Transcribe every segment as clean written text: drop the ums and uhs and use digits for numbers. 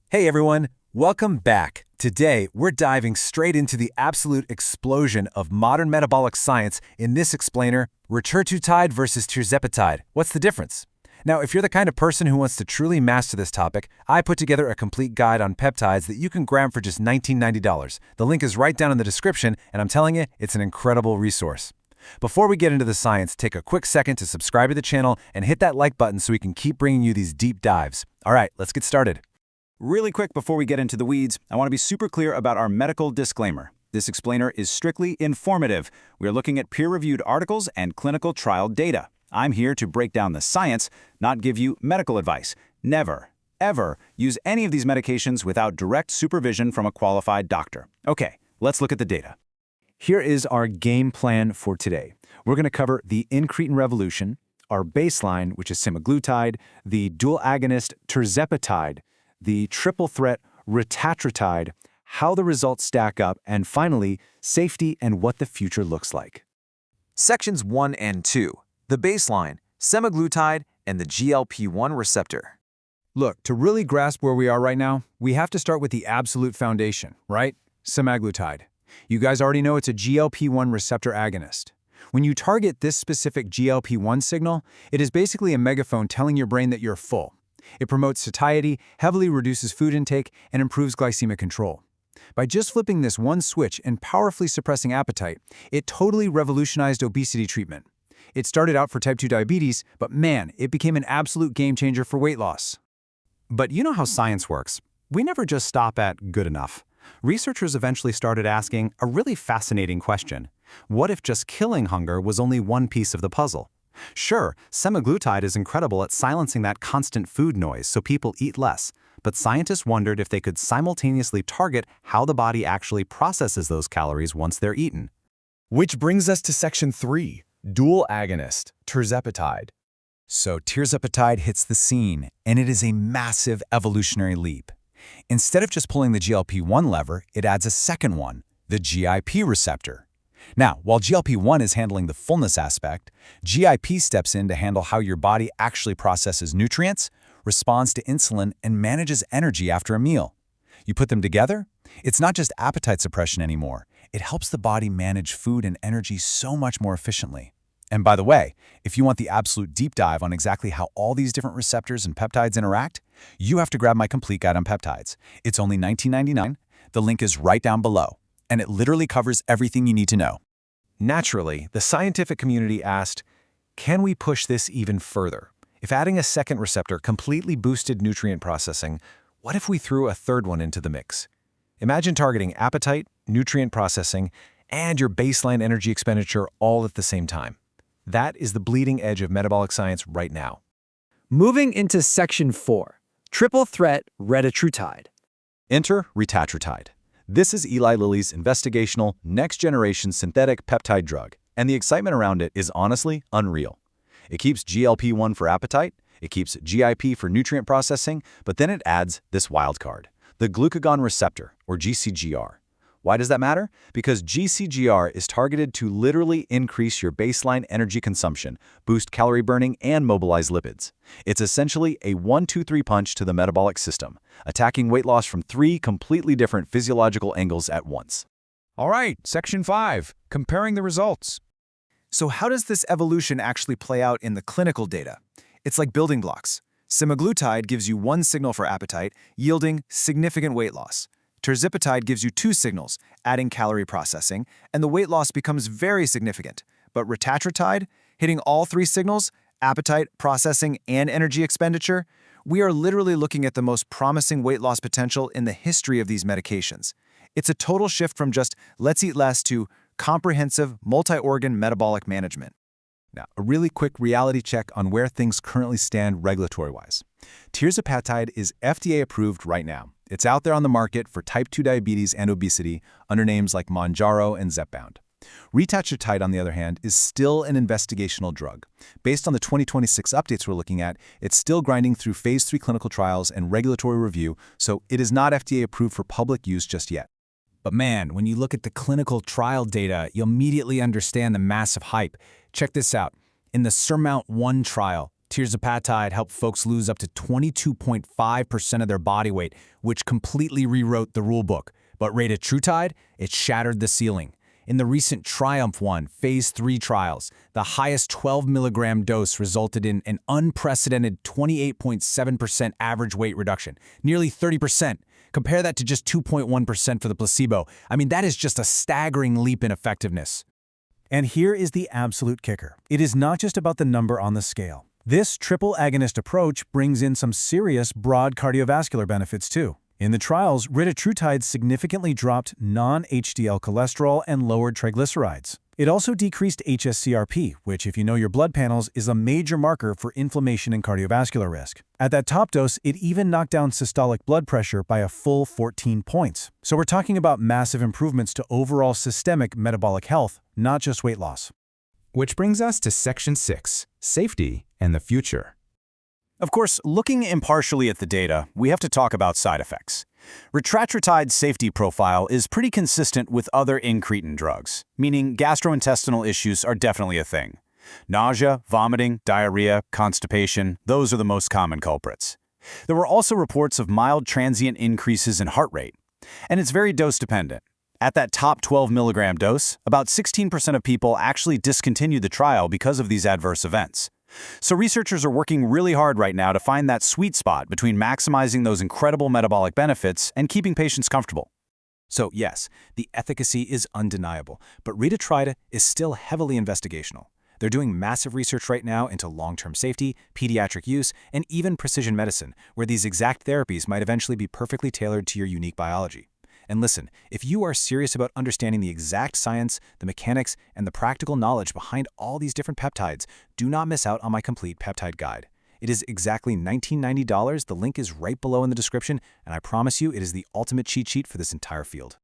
Hey everyone, welcome back. Today, we're diving straight into the absolute explosion of modern metabolic science in this explainer, Retatrutide versus Tirzepatide. What's the difference? Now, if you're the kind of person who wants to truly master this topic, I put together a complete guide on peptides that you can grab for just $19.90. The link is right down in the description, and I'm telling you, it's an incredible resource. Before we get into the science, take a quick second to subscribe to the channel and hit that like button so we can keep bringing you these deep dives. All right, let's get started. Really quick before we get into the weeds, I want to be super clear about our medical disclaimer. This explainer is strictly informative. We are looking at peer-reviewed articles and clinical trial data. I'm here to break down the science, not give you medical advice. Never, ever use any of these medications without direct supervision from a qualified doctor. Okay, let's look at the data. Here is our game plan for today. We're going to cover the incretin revolution, our baseline, which is semaglutide, the dual-agonist Tirzepatide, the triple threat Retatrutide, how the results stack up, and finally, safety and what the future looks like. Sections 1 and 2, the baseline, semaglutide, and the GLP-1 receptor. Look, to really grasp where we are right now, we have to start with the absolute foundation, right? Semaglutide. You guys already know it's a GLP-1 receptor agonist. When you target this specific GLP-1 signal, it is basically a megaphone telling your brain that you're full. It promotes satiety, heavily reduces food intake, and improves glycemic control. By just flipping this one switch and powerfully suppressing appetite, it totally revolutionized obesity treatment. It started out for type 2 diabetes, but man, it became an absolute game changer for weight loss. But you know how science works. We never just stop at good enough. Researchers eventually started asking a really fascinating question. What if just killing hunger was only one piece of the puzzle? Sure, semaglutide is incredible at silencing that constant food noise so people eat less, but scientists wondered if they could simultaneously target how the body actually processes those calories once they're eaten. Which brings us to Section 3, dual-agonist, Tirzepatide. So Tirzepatide hits the scene, and it is a massive evolutionary leap. Instead of just pulling the GLP-1 lever, it adds a second one, the GIP receptor. Now, while GLP-1 is handling the fullness aspect, GIP steps in to handle how your body actually processes nutrients, responds to insulin, and manages energy after a meal. You put them together, it's not just appetite suppression anymore. It helps the body manage food and energy so much more efficiently. And by the way, if you want the absolute deep dive on exactly how all these different receptors and peptides interact, you have to grab my complete guide on peptides. It's only $19.99. The link is right down below, and it literally covers everything you need to know. Naturally, the scientific community asked, can we push this even further? If adding a second receptor completely boosted nutrient processing, what if we threw a third one into the mix? Imagine targeting appetite, nutrient processing, and your baseline energy expenditure all at the same time. That is the bleeding edge of metabolic science right now. Moving into Section 4, triple threat Retatrutide. Enter Retatrutide. This is Eli Lilly's investigational, next-generation synthetic peptide drug, and the excitement around it is honestly unreal. It keeps GLP-1 for appetite, it keeps GIP for nutrient processing, but then it adds this wild card, the glucagon receptor, or GCGR. Why does that matter? Because GCGR is targeted to literally increase your baseline energy consumption, boost calorie burning, and mobilize lipids. It's essentially a 1-2-3 punch to the metabolic system, attacking weight loss from 3 completely different physiological angles at once. All right, Section 5, comparing the results. So how does this evolution actually play out in the clinical data? It's like building blocks. Semaglutide gives you one signal for appetite, yielding significant weight loss. Tirzepatide gives you 2 signals, adding calorie processing, and the weight loss becomes very significant. But Retatrutide, hitting all 3 signals, appetite, processing, and energy expenditure, we are literally looking at the most promising weight loss potential in the history of these medications. It's a total shift from just let's eat less to comprehensive, multi-organ metabolic management. Now, a really quick reality check on where things currently stand regulatory-wise. Tirzepatide is FDA approved right now. It's out there on the market for type 2 diabetes and obesity under names like Mounjaro and Zepbound. Retatrutide, on the other hand, is still an investigational drug. Based on the 2026 updates we're looking at, it's still grinding through phase 3 clinical trials and regulatory review, so it is not FDA approved for public use just yet. But man, when you look at the clinical trial data, you'll immediately understand the massive hype. Check this out. In the SURMOUNT-1 trial, Tirzepatide helped folks lose up to 22.5% of their body weight, which completely rewrote the rulebook. But Retatrutide, it shattered the ceiling. In the recent Triumph-1 Phase 3 trials, the highest 12-milligram dose resulted in an unprecedented 28.7% average weight reduction, nearly 30%. Compare that to just 2.1% for the placebo. I mean, that is just a staggering leap in effectiveness. And here is the absolute kicker. It is not just about the number on the scale. This triple-agonist approach brings in some serious broad cardiovascular benefits too. In the trials, retatrutide significantly dropped non-HDL cholesterol and lowered triglycerides. It also decreased hsCRP, which, if you know your blood panels, is a major marker for inflammation and cardiovascular risk. At that top dose, it even knocked down systolic blood pressure by a full 14 points. So we're talking about massive improvements to overall systemic metabolic health, not just weight loss. Which brings us to Section 6, Safety and the Future. Of course, looking impartially at the data, we have to talk about side effects. Retatrutide's safety profile is pretty consistent with other incretin drugs, meaning gastrointestinal issues are definitely a thing. Nausea, vomiting, diarrhea, constipation, those are the most common culprits. There were also reports of mild transient increases in heart rate, and it's very dose-dependent. At that top 12-milligram dose, about 16% of people actually discontinued the trial because of these adverse events. So researchers are working really hard right now to find that sweet spot between maximizing those incredible metabolic benefits and keeping patients comfortable. So yes, the efficacy is undeniable, but Retatrutide is still heavily investigational. They're doing massive research right now into long-term safety, pediatric use, and even precision medicine, where these exact therapies might eventually be perfectly tailored to your unique biology. And listen, if you are serious about understanding the exact science, the mechanics, and the practical knowledge behind all these different peptides, do not miss out on my complete peptide guide. It is exactly $19.90. The link is right below in the description, and I promise you it is the ultimate cheat sheet for this entire field.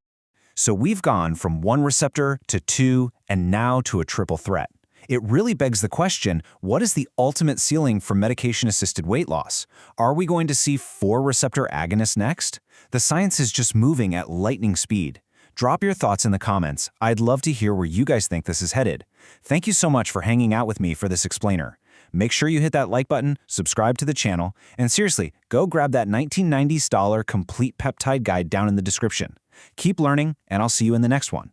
So we've gone from one receptor to two, and now to a triple threat. It really begs the question, what is the ultimate ceiling for medication-assisted weight loss? Are we going to see 4 receptor agonists next? The science is just moving at lightning speed. Drop your thoughts in the comments. I'd love to hear where you guys think this is headed. Thank you so much for hanging out with me for this explainer. Make sure you hit that like button, subscribe to the channel, and seriously, go grab that $19.90 complete peptide guide down in the description. Keep learning, and I'll see you in the next one.